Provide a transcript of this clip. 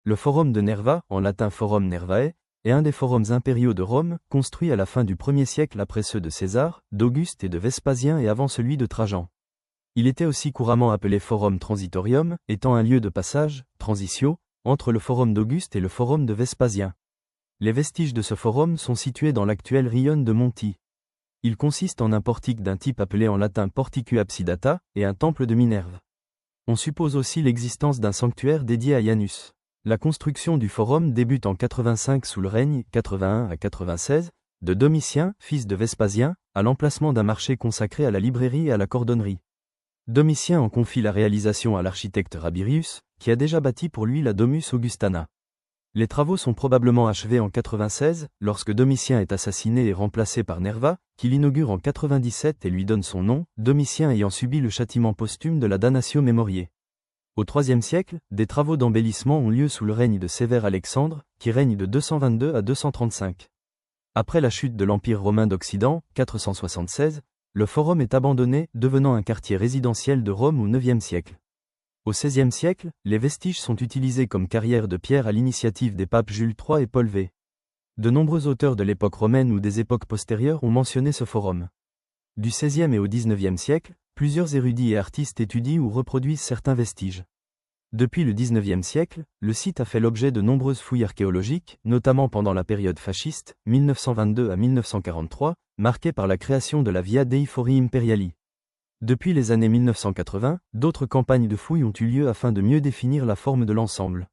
Le forum de Nerva, en latin Forum Nervae, est un des forums impériaux de Rome, construit à la fin du 1er siècle après ceux de César, d'Auguste et de Vespasien et avant celui de Trajan. Il était aussi couramment appelé Forum Transitorium, étant un lieu de passage, transitio, entre le forum d'Auguste et le forum de Vespasien. Les vestiges de ce forum sont situés dans l'actuel Rione de Monti. Il consiste en un portique d'un type appelé en latin Porticu Absidata, et un temple de Minerve. On suppose aussi l'existence d'un sanctuaire dédié à Janus. La construction du forum débute en 85 sous le règne, 81 à 96, de Domitien, fils de Vespasien, à l'emplacement d'un marché consacré à la librairie et à la cordonnerie. Domitien en confie la réalisation à l'architecte Rabirius, qui a déjà bâti pour lui la Domus Augustana. Les travaux sont probablement achevés en 96, lorsque Domitien est assassiné et remplacé par Nerva, qui l'inaugure en 97 et lui donne son nom, Domitien ayant subi le châtiment posthume de la Damnatio Memoriae. Au IIIe siècle, des travaux d'embellissement ont lieu sous le règne de Sévère Alexandre, qui règne de 222 à 235. Après la chute de l'Empire romain d'Occident, 476, le forum est abandonné, devenant un quartier résidentiel de Rome au IXe siècle. Au XVIe siècle, les vestiges sont utilisés comme carrières de pierre à l'initiative des papes Jules III et Paul V. De nombreux auteurs de l'époque romaine ou des époques postérieures ont mentionné ce forum. Du XVIe et au XIXe siècle, plusieurs érudits et artistes étudient ou reproduisent certains vestiges. Depuis le XIXe siècle, le site a fait l'objet de nombreuses fouilles archéologiques, notamment pendant la période fasciste, 1922 à 1943, marquée par la création de la Via dei Fori Imperiali. Depuis les années 1980, d'autres campagnes de fouilles ont eu lieu afin de mieux définir la forme de l'ensemble.